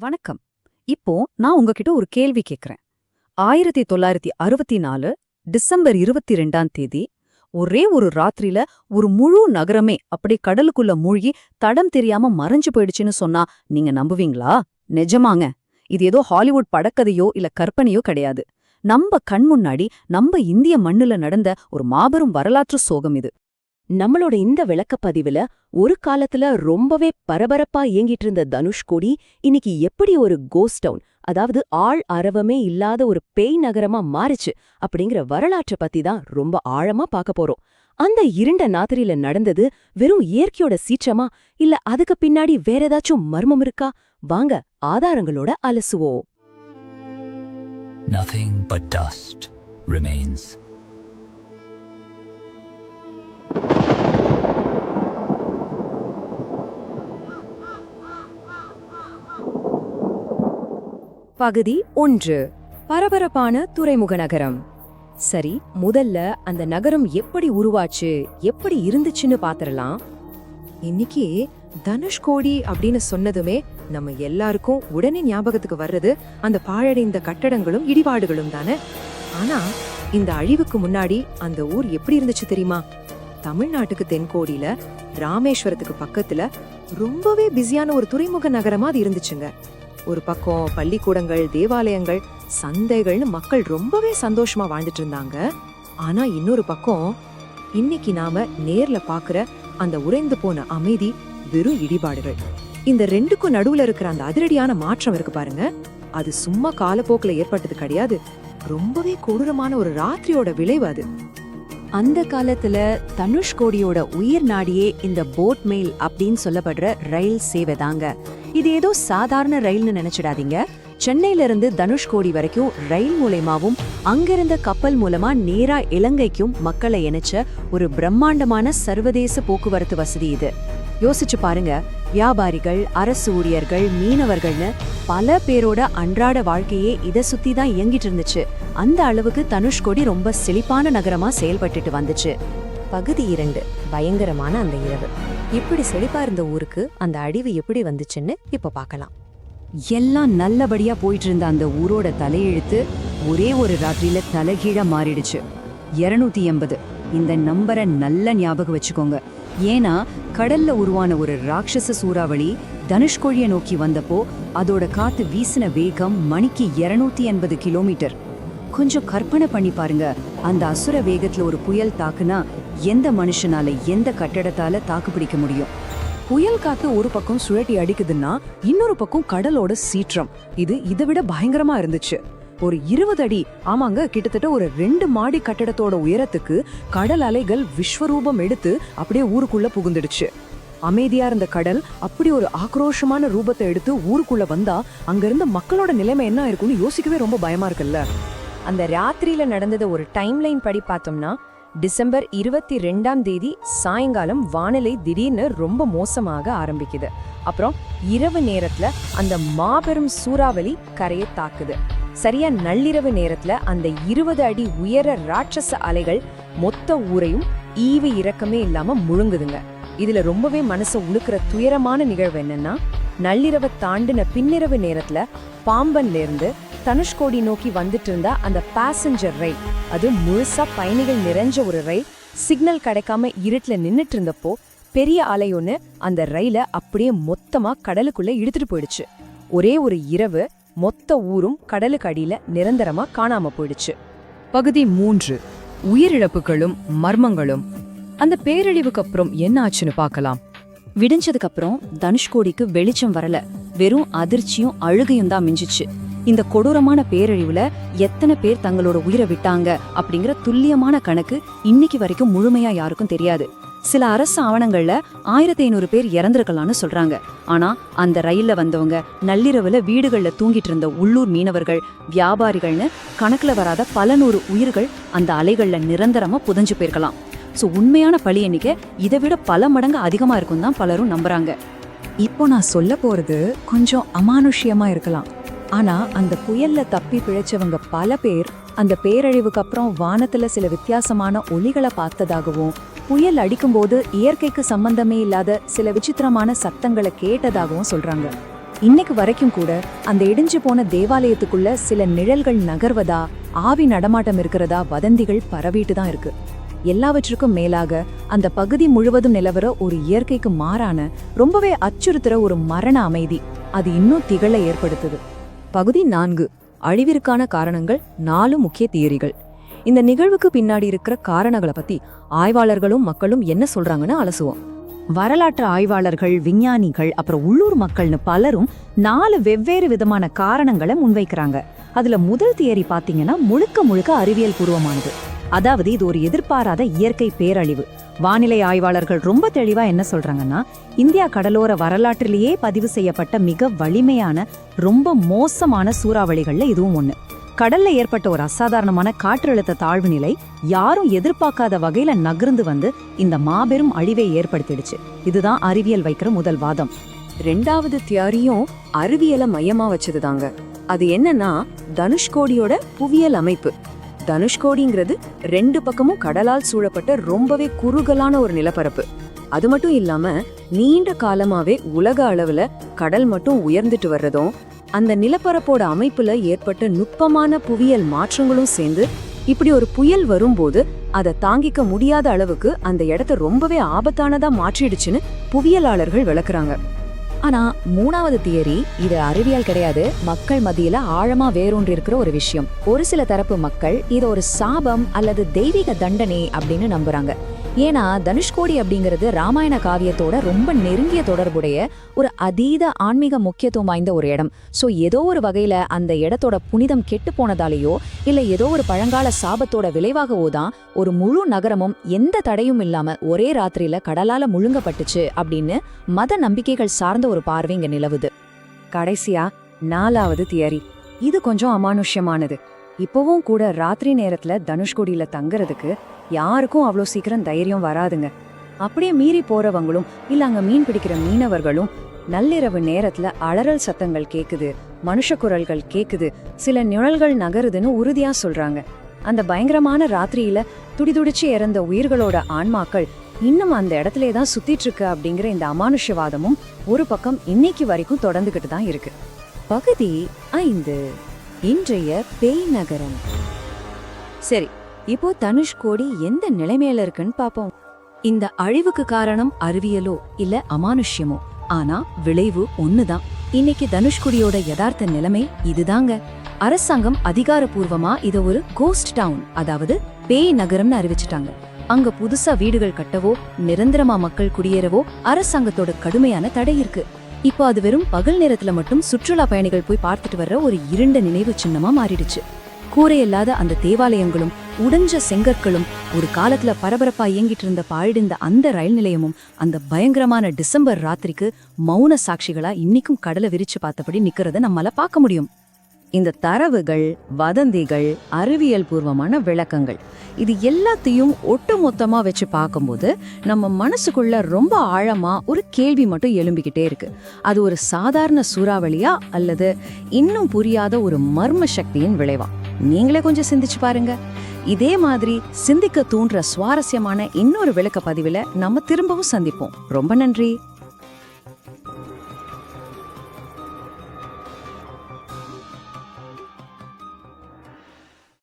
வணக்கம். இப்போ நான் உங்ககிட்ட ஒரு கேள்வி கேக்குறேன். 1964 டிசம்பர் 22ஆம் தேதி ஒரே ஒரு ராத்திரியில ஒரு முழு நகரமே அப்படியே கடலுக்குள்ள மூழ்கி தடம் தெரியாம மறைஞ்சு போயிடுச்சுன்னு சொன்னா நீங்க நம்புவீங்களா? நிஜமாங்க. இது ஏதோ ஹாலிவுட் படக்கதையோ இல்ல கற்பனையோ கிடையாது. நம்ம கண் முன்னாடி நம்ம இந்திய மண்ணுல நடந்த ஒரு மாபெரும் வரலாற்று சோகம் இது. நம்மளோட இந்த விளக்கப்பதிவுல ஒரு காலத்துல ரொம்பவே பரபரப்பா இயங்கிட்டு இருந்த தனுஷ்கோடி இன்னைக்கு எப்படி ஒரு கோஸ்ட் டவுன், அதாவது ஆள் அரவமே இல்லாத ஒரு பேய் நகரமா மாறுச்சு அப்படிங்கிற வரலாற்றை பத்தி தான் ரொம்ப ஆழமா பார்க்க போறோம். அந்த இருண்ட ராத்திரியில நடந்தது வெறும் இயற்கையோட சீற்றமா, இல்ல அதுக்கு பின்னாடி வேற ஏதாச்சும் மர்மம் இருக்கா? வாங்க ஆதாரங்களோட அலசுவோம். Nothing but dust remains. பகுதி 1. பரபரப்பான துறைமுக நகரம். சரி, முதல்ல அந்த நகரம் எப்படி உருவாச்சு, எப்படி இருந்துச்சுன்னு பாத்திரலாம். இன்னைக்கு தனுஷ்கோடி அப்படின்னு சொன்னதுமே நம்ம எல்லாருக்கும் உடனே ஞாபகத்துக்கு வர்றது அந்த பாழடைந்த கட்டடங்களும் இடிபாடுகளும் தானே. ஆனா இந்த அழிவுக்கு முன்னாடி அந்த ஊர் எப்படி இருந்துச்சு தெரியுமா? தமிழ்நாட்டுக்கு தென்கோடியில ராமேஸ்வரத்துக்கு பக்கத்துல ரொம்பவே பிஸியான ஒரு துறைமுக நகரமா அது இருந்துச்சுங்க. ஒரு பக்கம் பள்ளிக்கூடங்கள், தேவாலயங்கள், சந்தைகள்னு மக்கள் ரொம்பவே சந்தோஷமா வாழ்ந்துட்டு இருந்தாங்க. ஆனா இன்னொரு பக்கம் இன்னைக்கு நாம நேர்ல பாக்குற அந்த உறைந்து போன அமைதி, வெறும் இடிபாடுகள். இந்த ரெண்டுக்கும் நடுவுல இருக்கிற அந்த அதிரடியான மாற்றம் இருக்கு பாருங்க, அது சும்மா காலப்போக்குல ஏற்பட்டது கிடையாது. ரொம்பவே கொடூரமான ஒரு ராத்திரியோட விளைவு அது. அந்த காலத்துல தனுஷ்கோடியோட உயிர் நாடியே இந்த போட் மெயில் அப்படின்னு சொல்லப்படுற ரயில் சேவை தாங்க. இது ஏதோ சாதாரண ரயில்னு நினைச்சிடாதீங்க. சென்னையில இருந்து தனுஷ்கோடி வரைக்கும் ரயில் மூலமாவும் அங்கிருந்த கப்பல் மூலமா நேரா இலங்கைக்கும் மக்களை இணைச்ச ஒரு பிரம்மாண்டமான சர்வதேச போக்குவரத்து வசதி இது. யோசிச்சு பாருங்க, வியாபாரிகள், அரசு ஊழியர்கள், மீனவர்கள்னு பல பேரோட அன்றாட வாழ்க்கையே இதை சுத்தி தான் இயங்கிட்டு இருந்துச்சு. அந்த அளவுக்கு தனுஷ்கோடி ரொம்ப செழிப்பான நகரமா செயல்பட்டுட்டு வந்துச்சு. பகுதி 2. பயங்கரமான அந்த இரவு. இப்படி செழிப்பா இருந்த ஊருக்கு அந்த அழிவு எப்படி வந்துச்சுன்னு இப்ப பார்க்கலாம். எல்லாம் நல்லபடியா போயிட்டு இருந்த அந்த ஊரோட தலையெழுத்து ஒரே ஒரு ராத்திரியில தலைகீழா மாறிடுச்சு. 280. இந்த நம்பரை நல்ல ஞாபகம் வச்சுக்கோங்க. ஏன்னா கடல்ல உருவான ஒரு ராட்சச சூறாவளி தனுஷ்கோடியை நோக்கி வந்தப்போ அதோட காத்து வீசின வேகம் மணிக்கு 280 கிலோமீட்டர். கொஞ்சம் கற்பனை பண்ணி பாருங்க, அந்த அசுர வேகத்துல ஒரு புயல் தாக்குனா எந்த மனுஷனால எந்த கட்டடத்தால தாக்கு பிடிக்க முடியும்? புயல் காத்து ஒரு பக்கம் சுழட்டி அடிக்குதுன்னா இன்னொரு பக்கம் கடலோட சீற்றம், இதை விட பயங்கரமா இருந்துச்சு. ஒரு 20 அடி, ஆமாங்க, கிட்டத்தட்ட ஒரு 2 மாடி கட்டடத்தோட உயரத்துக்கு கடல் அலைகள் விஸ்வரூபம் எடுத்து அப்படியே ஊருக்குள்ள புகுந்துடுச்சு. அமைதியா இருந்த கடல் அப்படி ஒரு ஆக்ரோஷமான ரூபத்தை எடுத்து ஊருக்குள்ள வந்தா அங்க இருந்த மக்களோட நிலைமை என்ன இருக்கும்னு யோசிக்கவே ரொம்ப பயமா இருக்குல்ல. அந்த ராத்திரியில நடந்தது ஒரு டைம்லைன் படி பார்த்தோம்னா, டிசம்பர் 22ஆம் தேதி சாயங்காலம் வானிலை திடீர்னு ரொம்ப மோசமாக ஆரம்பிக்குது. அப்புறம் இரவு நேரத்துல அந்த மாபெரும் சூறாவளி கரையை தாக்குது. சரியா நள்ளிரவு நேரத்துல அந்த 20 அடி உயர ராட்சச அலைகள் மொத்த ஊரையும் ஈவு இரக்கமே இல்லாம முழுங்குதுங்க. இதுல ரொம்பவே மனசை உழுக்கிற துயரமான நிகழ்வு என்னன்னா, நள்ளிரவை தாண்டின பின்னிரவு நேரத்துல பாம்பன்ல இருந்து தனுஷ்கோடி நோக்கி வந்துட்டு இருந்தா அந்த பேசஞ்சர் ரயில், அது முழுசா பயணிகள் நிறைஞ்ச ஒரு ரயில், சிக்னல் கிடைக்காம இருட்டுல நின்னுட்டு இருந்தப்போ பெரிய அலை ஒண்ணு அந்த ரயில அப்படியே மொத்தமா கடலுக்குள்ள இழுத்துட்டு போயிடுச்சு. ஒரே ஒரு இரவு மொத்த ஊரும் கடலுக்கு அடியில நிரந்தரமா காணாம போயிடுச்சு. பகுதி 3. உயிரிழப்புகளும் மர்மங்களும். அந்த பேரழிவுக்கு அப்புறம் என்ன ஆச்சுன்னு பார்க்கலாம். விடிஞ்சதுக்கு அப்புறம் தனுஷ்கோடிக்கு வெளிச்சம் வரல, வெறும் அதிர்ச்சியும் அழுகையும் தான் மிஞ்சிச்சு. இந்த கொடூரமான பேரழிவுல எத்தனை பேர் தங்களோட உயிரை விட்டாங்க அப்படிங்கிற துல்லியமான கணக்கு இன்னைக்கு வரைக்கும் முழுமையா யாருக்கும் தெரியாது. சில அரசு ஆவணங்கள்ல 1500 பேர் இறந்திருக்கலாம்னு சொல்றாங்க. ஆனா அந்த ரயில்ல வந்தவங்க, நள்ளிரவுல வீடுகள்ல தூங்கிட்டு இருந்த உள்ளூர் மீனவர்கள், வியாபாரிகள்னு கணக்குல வராத பல நூறு உயிர்கள் அந்த அலைகள்ல நிரந்தரமா புதைஞ்சு போயிருக்கலாம். சோ உண்மையான பழி எண்ணிக்கை இதை விட பல மடங்கு அதிகமா இருக்கும் தான் பலரும் நம்புறாங்க. இப்போ நான் சொல்ல போறது கொஞ்சம் அமானுஷ்யமா இருக்கலாம். ஆனா அந்த புயல்ல தப்பி பிழைச்சவங்க பல பேர் அந்த பேரழிவுக்கு அப்புறம் வானத்துல சில வித்தியாசமான ஒலிகளை பார்த்ததாகவும், புயல் அடிக்கும்போது இயற்கைக்கு சம்பந்தமே இல்லாத சில விசித்திரமான சத்தங்களை கேட்டதாகவும் சொல்றாங்க. இன்னைக்கு வரைக்கும் கூட அந்த இடிஞ்சு போன தேவாலயத்துக்குள்ள சில நிழல்கள் நகர்வதா, ஆவி நடமாட்டம் இருக்கிறதா வதந்திகள் பரவிட்டு தான் இருக்கு. எல்லாவற்றுக்கும் மேலாக அந்த பகுதி முழுவதும் நிலவர ஒரு இயற்கைக்கு மாறான, ரொம்பவே அச்சுறுத்துற ஒரு மரண அமைதி அது இன்னும் திகழ ஏற்படுத்துது. பகுதி 4, அழிவிற்கான காரணங்கள், 4 முக்கிய தியரிகள். இந்த நிகழ்வுக்கு பின்னாடி இருக்கிற காரணங்களை பத்தி ஆய்வாளர்களும் மக்களும் என்ன சொல்றாங்கன்னு அலசுவோம். வரலாற்று ஆய்வாளர்கள், விஞ்ஞானிகள், அப்புறம் உள்ளூர் மக்கள்னு பலரும் 4 வெவ்வேறு விதமான காரணங்களை முன்வைக்கிறாங்க. அதுல முதல் தியரி பாத்தீங்கன்னா முழுக்க முழுக்க அறிவியல் பூர்வமானது. அதாவது இது ஒரு எதிர்பாராத இயற்கை பேரழிவு. வானிலை ஆய்வாளர்கள் ரொம்ப தெளிவா என்ன சொல்றாங்கன்னா, இந்தியா கடலோர வரலாற்றிலேயே பதிவு செய்யப்பட்ட மிக வலிமையான, ரொம்ப மோசமான சூறாவளிகள்ல இதுவும் ஒண்ணு. கடல்ல ஏற்பட்ட ஒரு அசாதாரணமான காற்றழுத்த தாழ்வு நிலை யாரும் எதிர்பார்க்காத வகையில நகர்ந்து வந்து இந்த மாபெரும் அழிவை ஏற்படுத்திடுச்சு. இதுதான் அறிவியல் வைக்கிற முதல் வாதம். 2வது தியரியும் அறிவியலை மையமா வச்சதுதாங்க. அது என்னன்னா, தனுஷ்கோடியோட புவியியல் அமைப்பு. தனுஷ்கோடிங்கிறது 2 பக்கமும் கடலால் சூழப்பட்ட ரொம்பவே குறுகலான ஒரு நிலப்பரப்பு. அது மட்டும் இல்லாம நீண்ட காலமாவே உலக அளவுல கடல் மட்டும் உயர்ந்துட்டு வர்றதும், அந்த நிலப்பரப்போட அமைப்புல ஏற்பட்ட நுட்பமான புவியியல் மாற்றங்களும் சேர்ந்து இப்படி ஒரு புயல் வரும்போது அதை தாங்கிக்க முடியாத அளவுக்கு அந்த இடத்த ரொம்பவே ஆபத்தானதா மாற்றிடுச்சுன்னு புவியியலாளர்கள் விளக்குறாங்க. ஆனா 3வது தியரி இது அறிவியல் கிடையாது, மக்கள் மத்தியில ஆழமா வேரூன்றி இருக்கிற ஒரு விஷயம். ஒரு சில தரப்பு மக்கள் இது ஒரு சாபம் அல்லது தெய்வீக தண்டனை அப்படின்னு நம்புறாங்க. ஏன்னா தனுஷ்கோடி அப்படிங்கிறது ராமாயண காவியத்தோட ரொம்ப நெருங்கிய தொடர்புடைய ஒரு அதீத ஆன்மீக முக்கியத்துவம் வாய்ந்த ஒரு இடம். ஸோ ஏதோ ஒரு வகையில அந்த இடத்தோட புனிதம் கெட்டு போனதாலேயோ இல்ல ஏதோ ஒரு பழங்கால சாபத்தோட விளைவாகவோ தான் ஒரு முழு நகரமும் எந்த தடையும் இல்லாம ஒரே ராத்திரியில கடலால முழுங்கப்பட்டுச்சு அப்படின்னு மத நம்பிக்கைகள் சார்ந்த ஒரு பார்வை இங்க நிலவுது. கடைசியா 4வது தியரி. இது கொஞ்சம் அமானுஷ்யமானது. இப்பவும் கூட ராத்திரி நேரத்துல தனுஷ்கோடியில தங்குறதுக்கு யாருக்கும் அவ்வளோ சீக்கிரம் தைரியம் வராதுங்க. அப்படியே மீறி போறவங்களும் இல்ல அங்க மீன் பிடிக்கிற மீனவர்களும் நள்ளிரவு நேரத்துல அலறல் சத்தங்கள் கேக்குது, மனுஷ குரல்கள் கேக்குது, சில நிழல்கள் நகருதுன்னு உறுதியா சொல்றாங்க. அந்த பயங்கரமான ராத்திரியில துடிதுடிச்சு இறந்த உயிர்களோட ஆன்மாக்கள் இன்னும் அந்த இடத்துல தான் சுத்திட்டு இருக்கு அப்படிங்கிற இந்த அமானுஷ்யவாதமும் ஒரு பக்கம் இன்னைக்கு வரைக்கும் தொடர்ந்துகிட்டு தான் இருக்கு. பகுதி 5, இன்றைய பேய் நகரம். சரி, இப்போ தனுஷ்கோடி எந்த நிலைமையில இருக்குன்னு பாப்போம். இந்த அழிவுக்கு காரணம் அறிவியலோ இல்ல அமானுஷ்யமோ, ஆனா விளைவு ஒண்ணுதான். இன்னைக்கு தனுஷ்கோடியோட யதார்த்த நிலைமை இதுதாங்க. அரசாங்கம் அதிகாரப்பூர்வமா இத ஒரு கோஸ்ட் டவுன், அதாவது பேய் நகரம்னு அறிவிச்சிட்டாங்க. அங்க புதுசா வீடுகள் கட்டவோ நிரந்தரமா மக்கள் குடியேறவோ அரசாங்கத்தோட கடுமையான தடை இருக்கு. இப்போ அது வெறும் பகல் நேரத்துல மட்டும் சுற்றுலா பயணிகள் போய் பார்த்துட்டு வர்ற ஒரு இருண்ட நினைவு சின்னமா மாறிடுச்சு. கூரையில்லாத அந்த தேவாலயங்களும் உடைஞ்ச செங்கற்களும், ஒரு காலத்துல பரபரப்பா இயங்கிட்டு இருந்த பாழடைந்த அந்த ரயில் நிலையமும் அந்த பயங்கரமான டிசம்பர் ராத்திரிக்கு மௌன சாட்சிகளா இன்னைக்கும் கடலை விரிச்சு பார்த்தபடி நிக்கிறத நம்மால பார்க்க முடியும். இந்த தரவுகள், வதந்திகள், அறிவியல் பூர்வமான விளக்கங்கள், இது எல்லாத்தையும் ஒட்டுமொத்தமா வச்சு பார்க்கும்போது நம்ம மனசுக்குள்ள ரொம்ப ஆழமா ஒரு கேள்வி மட்டும் எழும்பிக்கிட்டே இருக்கு. அது ஒரு சாதாரண சூறாவளியா அல்லது இன்னும் புரியாத ஒரு மர்ம சக்தியின் விளைவா? நீங்களே கொஞ்சம் சிந்திச்சு பாருங்க. இதே மாதிரி சிந்திக்க தூண்டுற சுவாரஸ்யமான இன்னொரு விளக்க பதிவுல நம்ம திரும்பவும் சந்திப்போம். ரொம்ப நன்றி.